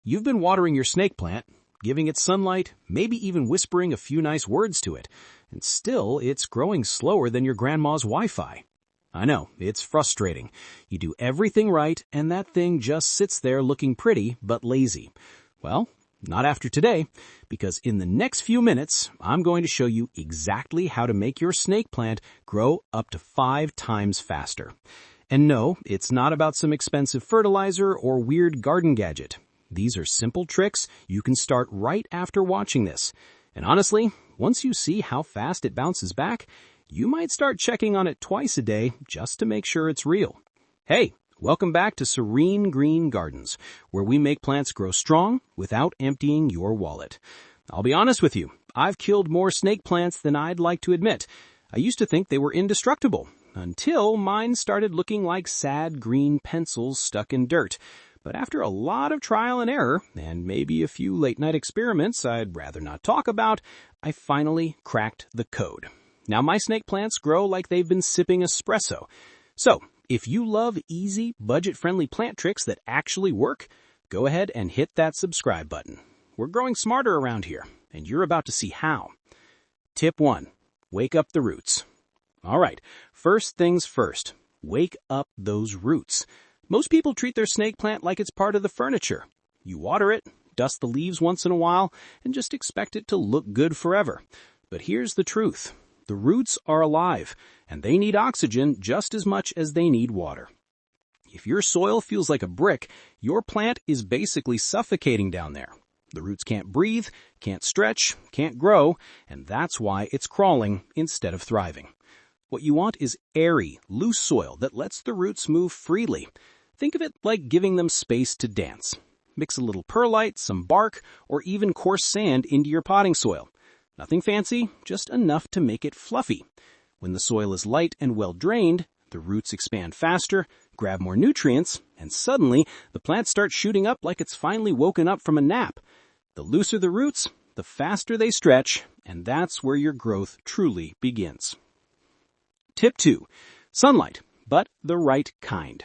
You've been watering your snake plant, giving it sunlight, maybe even whispering a few nice words to it, and still it's growing slower than your grandma's Wi-Fi. I know, it's frustrating. You do everything right, and that thing just sits there looking pretty but lazy. Well, not after today, because in the next few minutes, I'm going to show you exactly how to make your snake plant grow up to 5 times faster. And no, it's not about some expensive fertilizer or weird garden gadget. These are simple tricks you can start right after watching this. And honestly, once you see how fast it bounces back, you might start checking on it twice a day just to make sure it's real. Hey, welcome back to Serene Green Gardens, where we make plants grow strong without emptying your wallet. I'll be honest with you, I've killed more snake plants than I'd like to admit. I used to think they were indestructible, until mine started looking like sad green pencils stuck in dirt. But after a lot of trial and error, and maybe a few late-night experiments I'd rather not talk about, I finally cracked the code. Now my snake plants grow like they've been sipping espresso. So, if you love easy, budget-friendly plant tricks that actually work, go ahead and hit that subscribe button. We're growing smarter around here, and you're about to see how. Tip 1. Wake up the roots. All right, first things first. Wake up those roots. Most people treat their snake plant like it's part of the furniture. You water it, dust the leaves once in a while, and just expect it to look good forever. But here's the truth. The roots are alive, and they need oxygen just as much as they need water. If your soil feels like a brick, your plant is basically suffocating down there. The roots can't breathe, can't stretch, can't grow, and that's why it's crawling instead of thriving. What you want is airy, loose soil that lets the roots move freely. Think of it like giving them space to dance. Mix a little perlite, some bark, or even coarse sand into your potting soil. Nothing fancy, just enough to make it fluffy. When the soil is light and well drained, the roots expand faster, grab more nutrients, and suddenly the plant starts shooting up like it's finally woken up from a nap. The looser the roots, the faster they stretch, and that's where your growth truly begins. Tip 2. Sunlight, but the right kind.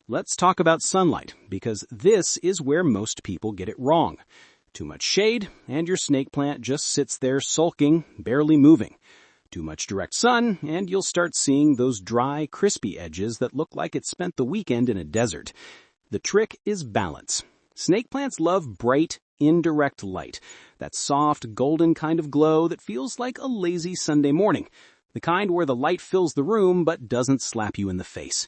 Let's talk about sunlight, because this is where most people get it wrong. Too much shade, and your snake plant just sits there sulking, barely moving. Too much direct sun, and you'll start seeing those dry, crispy edges that look like it spent the weekend in a desert. The trick is balance. Snake plants love bright, indirect light, that soft, golden kind of glow that feels like a lazy Sunday morning, the kind where the light fills the room but doesn't slap you in the face.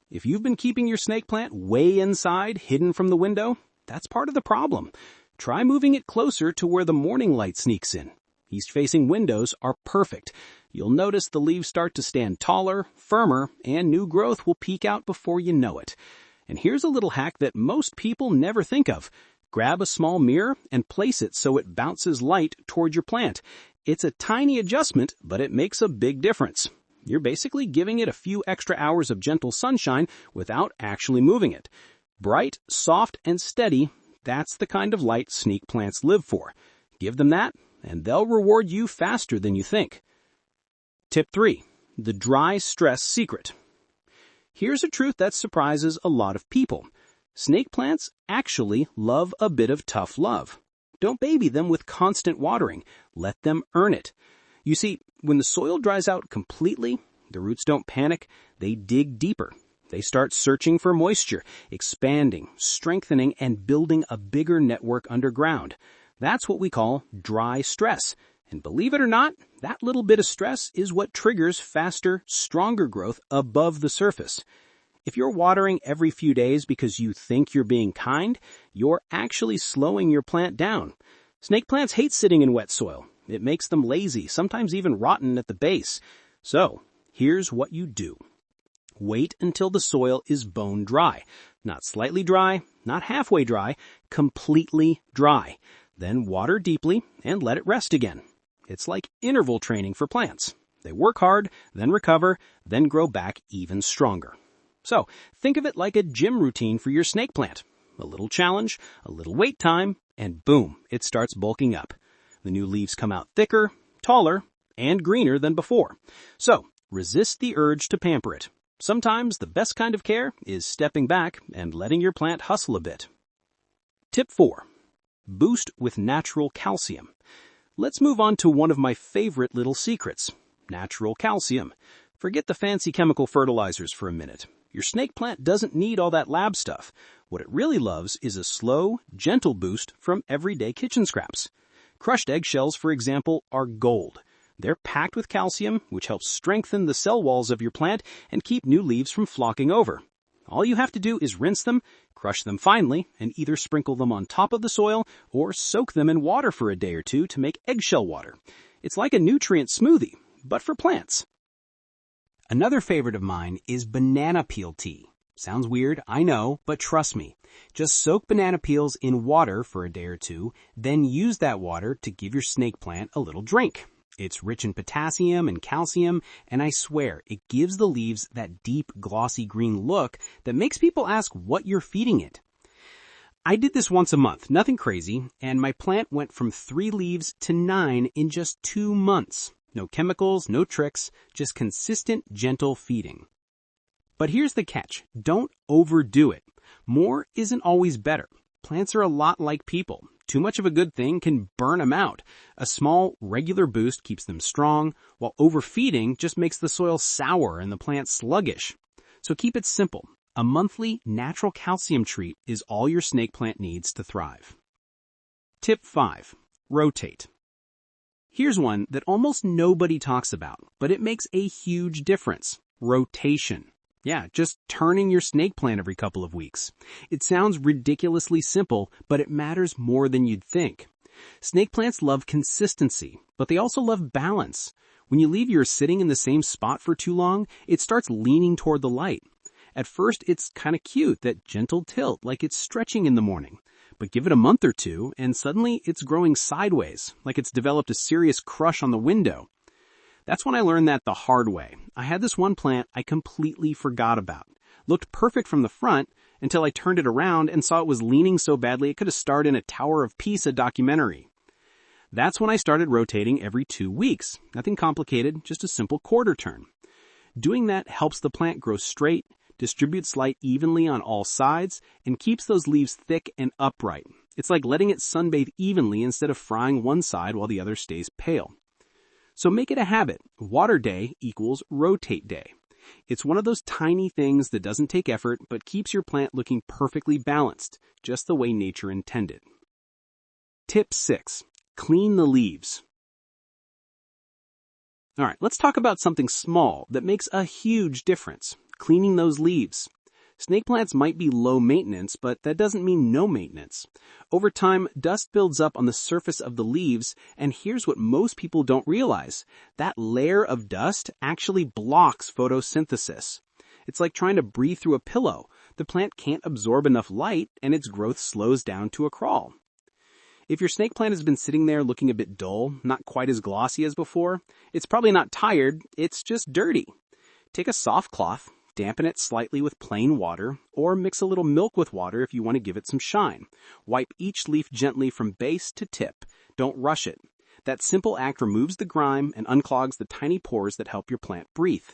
If you've been keeping your snake plant way inside, hidden from the window, that's part of the problem. Try moving it closer to where the morning light sneaks in. East-facing windows are perfect. You'll notice the leaves start to stand taller, firmer, and new growth will peek out before you know it. And here's a little hack that most people never think of. Grab a small mirror and place it so it bounces light toward your plant. It's a tiny adjustment, but it makes a big difference. You're basically giving it a few extra hours of gentle sunshine without actually moving it. Bright, soft, and steady, that's the kind of light snake plants live for. Give them that, and they'll reward you faster than you think. Tip 3. The dry stress secret. Here's a truth that surprises a lot of people. Snake plants actually love a bit of tough love. Don't baby them with constant watering. Let them earn it. You see, when the soil dries out completely, the roots don't panic. They dig deeper. They start searching for moisture, expanding, strengthening, and building a bigger network underground. That's what we call dry stress. And believe it or not, that little bit of stress is what triggers faster, stronger growth above the surface. If you're watering every few days because you think you're being kind, you're actually slowing your plant down. Snake plants hate sitting in wet soil. It makes them lazy, sometimes even rotten at the base. So, here's what you do. Wait until the soil is bone dry. Not slightly dry, not halfway dry, completely dry. Then water deeply and let it rest again. It's like interval training for plants. They work hard, then recover, then grow back even stronger. So, think of it like a gym routine for your snake plant. A little challenge, a little wait time, and boom, it starts bulking up. The new leaves come out thicker, taller, and greener than before. So, resist the urge to pamper it. Sometimes the best kind of care is stepping back and letting your plant hustle a bit. Tip 4. Boost with natural calcium. Let's move on to one of my favorite little secrets, natural calcium. Forget the fancy chemical fertilizers for a minute. Your snake plant doesn't need all that lab stuff. What it really loves is a slow, gentle boost from everyday kitchen scraps. Crushed eggshells, for example, are gold. They're packed with calcium, which helps strengthen the cell walls of your plant and keep new leaves from flocking over. All you have to do is rinse them, crush them finely, and either sprinkle them on top of the soil or soak them in water for a day or two to make eggshell water. It's like a nutrient smoothie, but for plants. Another favorite of mine is banana peel tea. Sounds weird, I know, but trust me. Just soak banana peels in water for a day or two, then use that water to give your snake plant a little drink. It's rich in potassium and calcium, and I swear, it gives the leaves that deep, glossy green look that makes people ask what you're feeding it. I did this once a month, nothing crazy, and my plant went from 3 leaves to 9 in just 2 months. No chemicals, no tricks, just consistent, gentle feeding. But here's the catch. Don't overdo it. More isn't always better. Plants are a lot like people. Too much of a good thing can burn them out. A small, regular boost keeps them strong, while overfeeding just makes the soil sour and the plant sluggish. So keep it simple. A monthly natural calcium treat is all your snake plant needs to thrive. Tip 5. Rotate. Here's one that almost nobody talks about, but it makes a huge difference. Rotation. Yeah, just turning your snake plant every couple of weeks. It sounds ridiculously simple, but it matters more than you'd think. Snake plants love consistency, but they also love balance. When you leave yours sitting in the same spot for too long, it starts leaning toward the light. At first, it's kind of cute, that gentle tilt, like it's stretching in the morning. But give it a month or two, and suddenly it's growing sideways, like it's developed a serious crush on the window. That's when I learned that the hard way. I had this one plant I completely forgot about. Looked perfect from the front until I turned it around and saw it was leaning so badly it could have starred in a Tower of Pisa documentary. That's when I started rotating every 2 weeks. Nothing complicated, just a simple quarter turn. Doing that helps the plant grow straight, distributes light evenly on all sides, and keeps those leaves thick and upright. It's like letting it sunbathe evenly instead of frying one side while the other stays pale. So make it a habit. Water day equals rotate day. It's one of those tiny things that doesn't take effort but keeps your plant looking perfectly balanced, just the way nature intended. Tip 6. Clean the leaves. All right, let's talk about something small that makes a huge difference. Cleaning those leaves. Snake plants might be low maintenance, but that doesn't mean no maintenance. Over time, dust builds up on the surface of the leaves, and here's what most people don't realize. That layer of dust actually blocks photosynthesis. It's like trying to breathe through a pillow. The plant can't absorb enough light, and its growth slows down to a crawl. If your snake plant has been sitting there looking a bit dull, not quite as glossy as before, it's probably not tired, it's just dirty. Take a soft cloth, dampen it slightly with plain water, or mix a little milk with water if you want to give it some shine. Wipe each leaf gently from base to tip. Don't rush it. That simple act removes the grime and unclogs the tiny pores that help your plant breathe.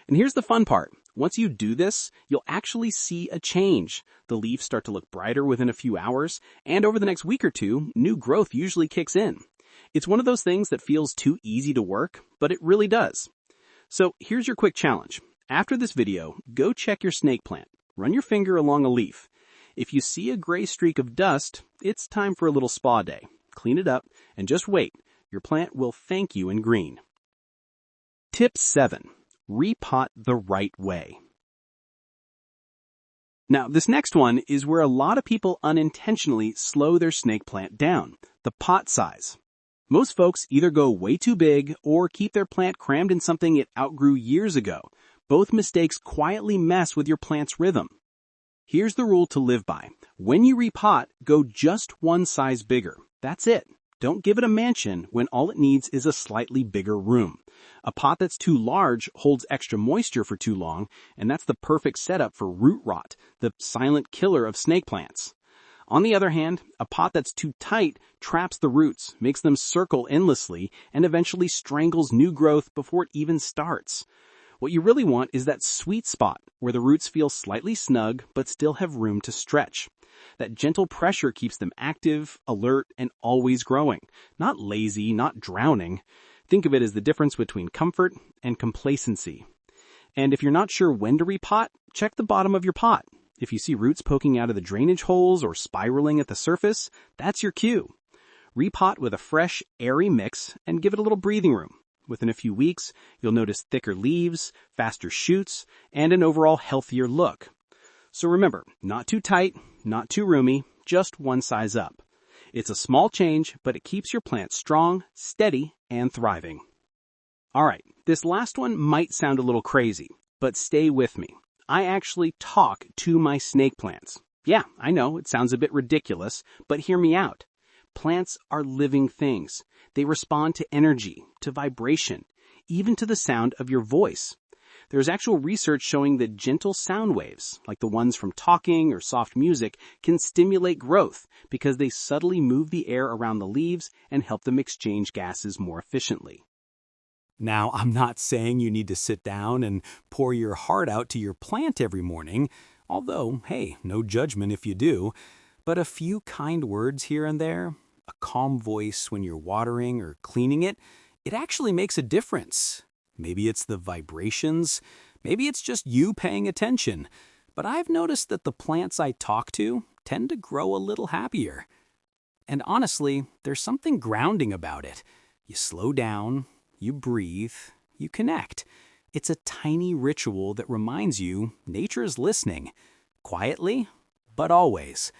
And here's the fun part. Once you do this, you'll actually see a change. The leaves start to look brighter within a few hours, and over the next week or two, new growth usually kicks in. It's one of those things that feels too easy to work, but it really does. So here's your quick challenge. After this video, go check your snake plant. Run your finger along a leaf. If you see a gray streak of dust, it's time for a little spa day. Clean it up and just wait. Your plant will thank you in green. Tip 7. Repot the right way. Now, this next one is where a lot of people unintentionally slow their snake plant down, the pot size. Most folks either go way too big or keep their plant crammed in something it outgrew years ago. Both mistakes quietly mess with your plant's rhythm. Here's the rule to live by. When you repot, go just one size bigger. That's it. Don't give it a mansion when all it needs is a slightly bigger room. A pot that's too large holds extra moisture for too long, and that's the perfect setup for root rot, the silent killer of snake plants. On the other hand, a pot that's too tight traps the roots, makes them circle endlessly, and eventually strangles new growth before it even starts. What you really want is that sweet spot where the roots feel slightly snug but still have room to stretch. That gentle pressure keeps them active, alert, and always growing. Not lazy, not drowning. Think of it as the difference between comfort and complacency. And if you're not sure when to repot, check the bottom of your pot. If you see roots poking out of the drainage holes or spiraling at the surface, that's your cue. Repot with a fresh, airy mix and give it a little breathing room. Within a few weeks, you'll notice thicker leaves, faster shoots, and an overall healthier look. So remember, not too tight, not too roomy, just one size up. It's a small change, but it keeps your plant strong, steady, and thriving. All right, this last one might sound a little crazy, but stay with me. I actually talk to my snake plants. Yeah, I know, it sounds a bit ridiculous, but hear me out. Plants are living things. They respond to energy, to vibration, even to the sound of your voice. There's actual research showing that gentle sound waves, like the ones from talking or soft music, can stimulate growth because they subtly move the air around the leaves and help them exchange gases more efficiently. Now, I'm not saying you need to sit down and pour your heart out to your plant every morning, although, hey, no judgment if you do, but a few kind words here and there, a calm voice when you're watering or cleaning it, it actually makes a difference. Maybe it's the vibrations, maybe it's just you paying attention, but I've noticed that the plants I talk to tend to grow a little happier. And honestly, there's something grounding about it. You slow down, you breathe, you connect. It's a tiny ritual that reminds you nature is listening, quietly, but always.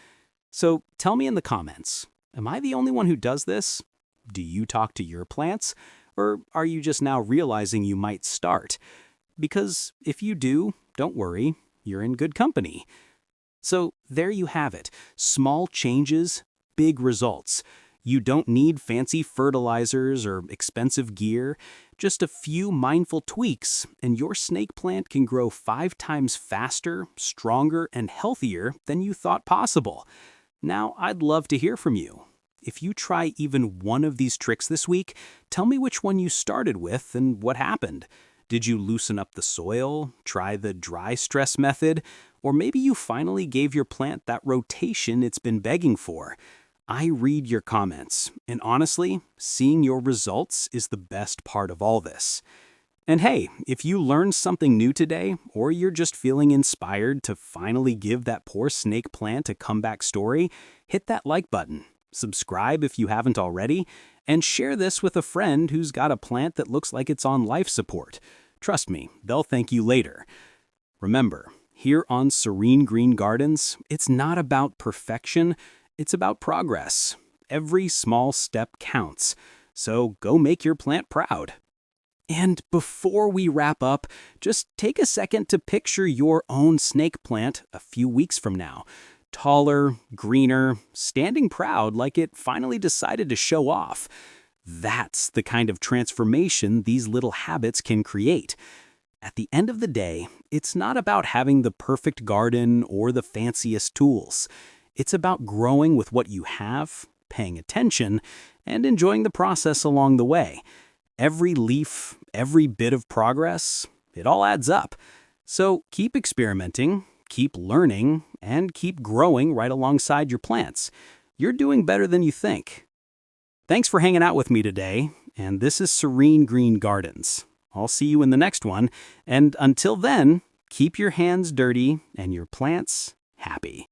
So tell me in the comments, am I the only one who does this? Do you talk to your plants? Or are you just now realizing you might start? Because if you do, don't worry, you're in good company. So there you have it. Small changes, big results. You don't need fancy fertilizers or expensive gear. Just a few mindful tweaks, and your snake plant can grow 5 times faster, stronger, and healthier than you thought possible. Now, I'd love to hear from you. If you try even one of these tricks this week, tell me which one you started with and what happened. Did you loosen up the soil, try the dry stress method, or maybe you finally gave your plant that rotation it's been begging for? I read your comments, and honestly, seeing your results is the best part of all this. And hey, if you learned something new today, or you're just feeling inspired to finally give that poor snake plant a comeback story, hit that like button. Subscribe if you haven't already, and share this with a friend who's got a plant that looks like it's on life support. Trust me, they'll thank you later. Remember, here on Serene Green Gardens, it's not about perfection, it's about progress. Every small step counts, so go make your plant proud. And before we wrap up, just take a second to picture your own snake plant a few weeks from now. Taller, greener, standing proud like it finally decided to show off. That's the kind of transformation these little habits can create. At the end of the day, it's not about having the perfect garden or the fanciest tools. It's about growing with what you have, paying attention, and enjoying the process along the way. Every leaf, every bit of progress, it all adds up. So keep experimenting, keep learning, and keep growing right alongside your plants. You're doing better than you think. Thanks for hanging out with me today, and this is Serene Green Gardens. I'll see you in the next one, and until then, keep your hands dirty and your plants happy.